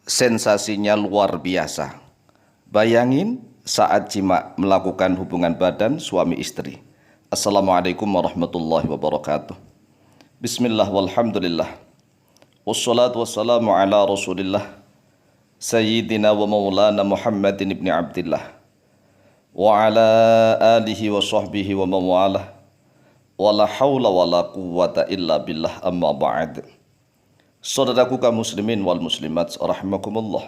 Sensasinya luar biasa. Bayangin saat jima melakukan hubungan badan suami istri. Assalamualaikum warahmatullahi wabarakatuh. Bismillah walhamdulillah. Wassalatu wassalamu ala rasulillah. Sayyidina wa maulana Muhammadin ibni Abdillah. Wa ala alihi wa sahbihi wa mawalah. Wa la hawla wa la quwwata illa billah amma ba'd. Saudaraku kaum muslimin wal muslimat rahimakumullah.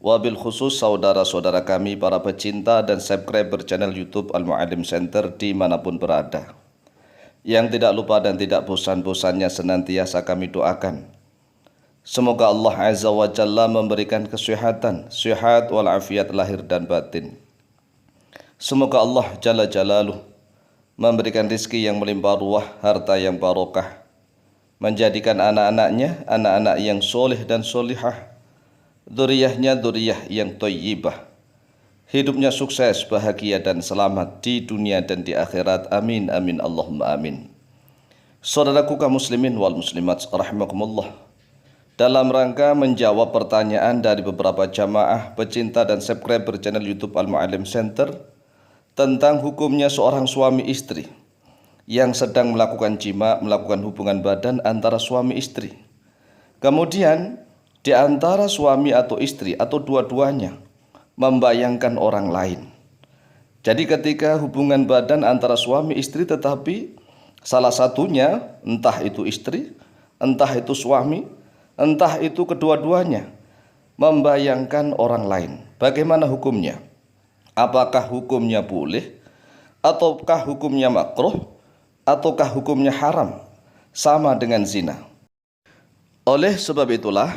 Wabil khusus saudara-saudara kami para pecinta dan subscriber channel YouTube Al-Mu'allim Center dimanapun berada, yang tidak lupa dan tidak bosan-bosannya senantiasa kami doakan, semoga Allah Azza wa Jalla memberikan kesehatan, sehat walafiat lahir dan batin. Semoga Allah Jalla Jalaluh memberikan rizki yang melimpah ruah, harta yang barokah, menjadikan anak-anaknya anak-anak yang soleh dan solihah, dzurriyyahnya dzurriyyah yang thayyibah, hidupnya sukses, bahagia dan selamat di dunia dan di akhirat. Amin amin Allahumma amin. Saudaraku kaum muslimin wal muslimat rahimakumullah, dalam rangka menjawab pertanyaan dari beberapa jamaah pecinta dan subscriber channel YouTube Al-Mu'allim Center tentang hukumnya seorang suami istri yang sedang melakukan jima, melakukan hubungan badan antara suami istri, kemudian di antara suami atau istri atau dua-duanya membayangkan orang lain. Jadi ketika hubungan badan antara suami istri tetapi salah satunya, entah itu istri, entah itu suami, entah itu kedua-duanya, membayangkan orang lain, bagaimana hukumnya? Apakah hukumnya boleh, ataukah hukumnya makruh, ataukah hukumnya haram, sama dengan zina? Oleh sebab itulah,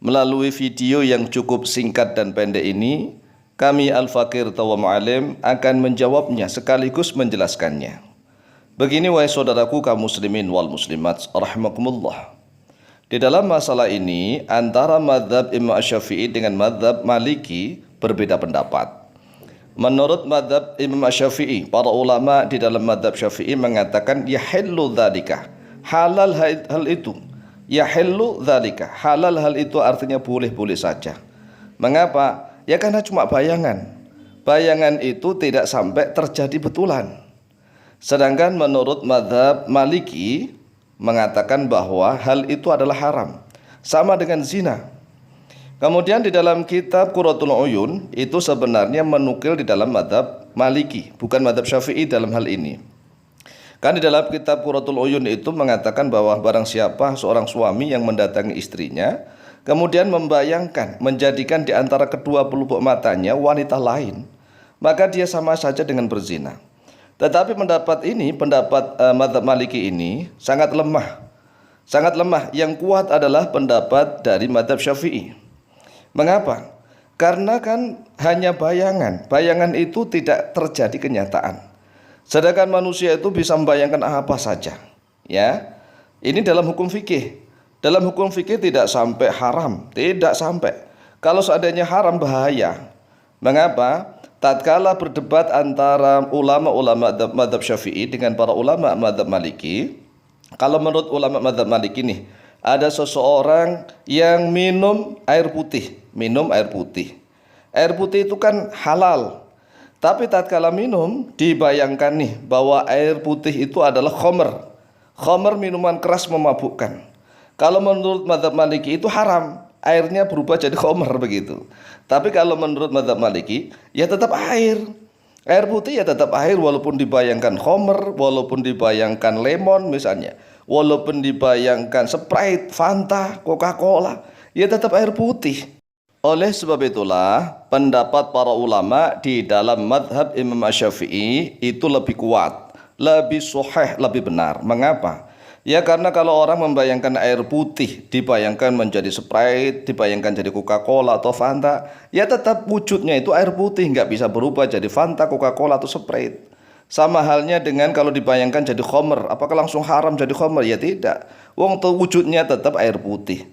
melalui video yang cukup singkat dan pendek ini, kami Al-Fakir Tawa Mu'alim akan menjawabnya sekaligus menjelaskannya. Begini wahai saudaraku kaum muslimin wal muslimat rahimakumullah. Di dalam masalah ini antara mazhab Imam Syafi'i dengan mazhab Maliki berbeda pendapat. Menurut mazhab Imam Syafi'i, para ulama di dalam mazhab Syafi'i mengatakan yahillu dzalika, halal hal itu. Yahillu dzalika, halal hal itu artinya boleh-boleh saja. Mengapa? Ya karena cuma bayangan. Bayangan itu tidak sampai terjadi betulan. Sedangkan menurut mazhab Maliki mengatakan bahwa hal itu adalah haram, sama dengan zina. Kemudian di dalam kitab Qurratul Uyun itu sebenarnya menukil di dalam mazhab Maliki, bukan mazhab Syafi'i dalam hal ini. Kan di dalam kitab Qurratul Uyun itu mengatakan bahwa barang siapa seorang suami yang mendatangi istrinya, kemudian membayangkan, menjadikan di antara kedua pelupuk matanya wanita lain, maka dia sama saja dengan berzina. Tetapi pendapat ini, pendapat mazhab Maliki ini sangat lemah. Sangat lemah. Yang kuat adalah pendapat dari mazhab Syafi'i. Mengapa? Karena kan hanya bayangan. Bayangan itu tidak terjadi kenyataan. Sedangkan manusia itu bisa membayangkan apa saja. Ya, ini dalam hukum fikih. Dalam hukum fikih tidak sampai haram, tidak sampai. Kalau seandainya haram bahaya. Mengapa? Tatkala berdebat antara ulama-ulama mazhab Syafi'i dengan para ulama mazhab Maliki, kalau menurut ulama mazhab Maliki nih, ada seseorang yang minum air putih, Air putih itu kan halal. Tapi tatkala minum dibayangkan nih bahwa air putih itu adalah khamr. Khamr minuman keras memabukkan. Kalau menurut mazhab Maliki itu haram, airnya berubah jadi khamr begitu. Tapi kalau menurut mazhab Maliki ya tetap air. Air putih ya tetap air walaupun dibayangkan khamr, walaupun dibayangkan lemon misalnya, walaupun dibayangkan Sprite, Fanta, Coca-Cola, ya tetap air putih. Oleh sebab itulah pendapat para ulama di dalam mazhab Imam Syafi'i itu lebih kuat, lebih sahih, lebih benar. Mengapa? Ya karena kalau orang membayangkan air putih dibayangkan menjadi Sprite, dibayangkan jadi Coca-Cola atau Fanta, ya tetap wujudnya itu air putih, nggak bisa berubah jadi Fanta, Coca-Cola atau Sprite. Sama halnya dengan kalau dibayangkan jadi khamr, apakah langsung haram jadi khamr? Ya tidak. Wong wujudnya tetap air putih.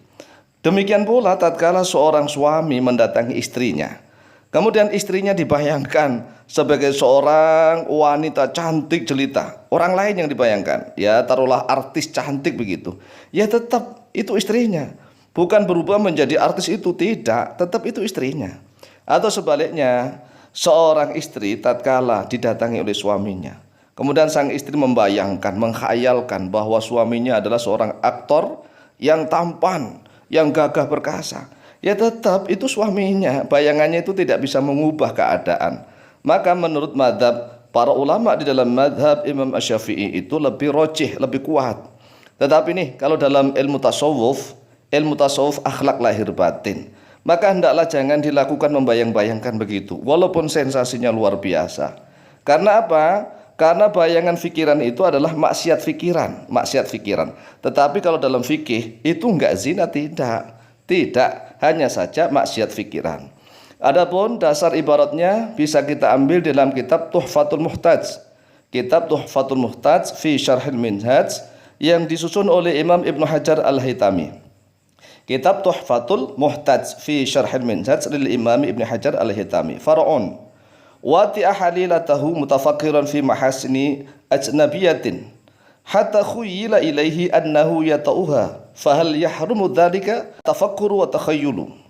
Demikian pula tatkala seorang suami mendatangi istrinya, kemudian istrinya dibayangkan sebagai seorang wanita cantik jelita, orang lain yang dibayangkan, ya taruhlah artis cantik begitu, ya tetap itu istrinya. bukan berubah menjadi artis itu, tidak, tetap itu istrinya. Atau sebaliknya, seorang istri tatkala didatangi oleh suaminya, kemudian sang istri membayangkan, menghayalkan bahwa suaminya adalah seorang aktor yang tampan, yang gagah perkasa, ya tetap itu suaminya, bayangannya itu tidak bisa mengubah keadaan. Maka menurut madhab para ulama di dalam madhab Imam Asy-Syafi'i itu lebih rojih, lebih kuat. Tetapi nih kalau dalam ilmu tasawuf akhlak lahir batin, maka hendaklah jangan dilakukan membayang-bayangkan begitu, walaupun sensasinya luar biasa. Karena apa? Karena bayangan fikiran itu adalah maksiat fikiran, maksiat fikiran. Tetapi kalau dalam fikih itu enggak zina, tidak, hanya saja maksiat fikiran. Adapun dasar ibaratnya bisa kita ambil dalam kitab Tuhfatul Muhtaj. Kitab Tuhfatul Muhtaj fi Syarhil Minhaj yang disusun oleh Imam Ibnu Hajar Al-Haytami. Kitab Tuhfatul Muhtaj fi Syarhil Minhaj lil Imam Ibnu Hajar Al-Haytami. Faraun wati'a halilatahu mutafakkiran fi mahasini ajnabiyatin hatta khuyila ilaihi annahu yata'uha fahal yahrumu dzalika tafakkuru wa takhayyulu.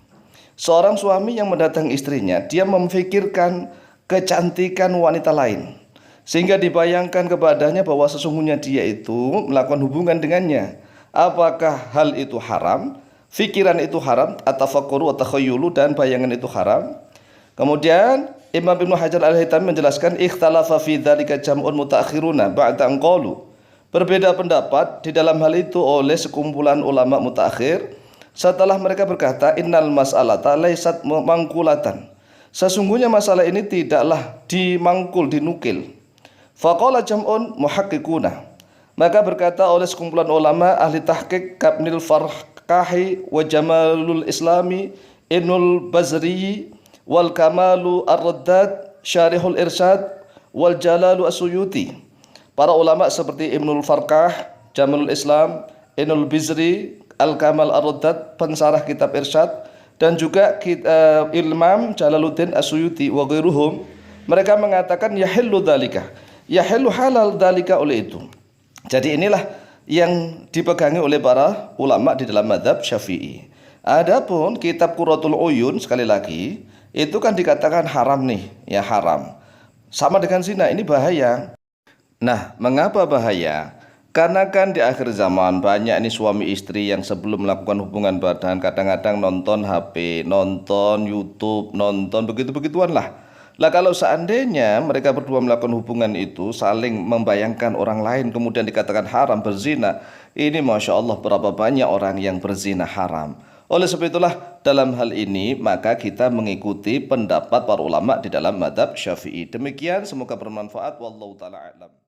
Seorang suami yang mendatangi istrinya, dia memfikirkan kecantikan wanita lain, sehingga dibayangkan kepadanya bahwa sesungguhnya dia itu melakukan hubungan dengannya. Apakah hal itu haram? Fikiran itu haram, at-tafakkuru wa takhayyulu, dan bayangan itu haram. Kemudian Imam Ibnu Hajar Al-Haytami menjelaskan ikhtalafa fi dzalika jam'un mutaakhiruna ba'da an qalu. Berbeda pendapat di dalam hal itu oleh sekumpulan ulama mutaakhir setelah mereka berkata innal mas'alata laysat mangkulatan. Sesungguhnya masalah ini tidaklah dimangkul, dinukil. Faqala jam'un muhaqqiquna. Maka berkata oleh sekumpulan ulama ahli tahqiq Kabnil Farqahi wa Jamalul Islami Ibnul Bazri wal Kamalu Ar-Raddad Syarihul Irsyad wal Jalalu As-Suyuti. Para ulama seperti Ibnul Farqah, Jamalul Islam, Ibnul Bizri, Al-Kamal Ar-Raddad, pensarah kitab Irsyad, dan juga Imam Jalaluddin As-Suyuti wa ghairuhum, mereka mengatakan yahillu dzalika, yahillu halal dzalika oleh itu. Jadi inilah yang dipegangi oleh para ulama di dalam mazhab Syafi'i. Adapun kitab Qurratul Uyun sekali lagi itu kan dikatakan haram nih, ya haram. Sama dengan zina, ini bahaya. Nah, mengapa bahaya? Karena kan di akhir zaman banyak ini suami istri yang sebelum melakukan hubungan badan kadang-kadang nonton HP, nonton YouTube, nonton begitu-begituan lah. Lah kalau seandainya mereka berdua melakukan hubungan itu saling membayangkan orang lain kemudian dikatakan haram, berzina, ini Masya Allah berapa banyak orang yang berzina haram. Oleh sebab itulah dalam hal ini maka kita mengikuti pendapat para ulama di dalam mazhab Syafi'i. Demikian, semoga bermanfaat. Wallahu ta'ala a'lam.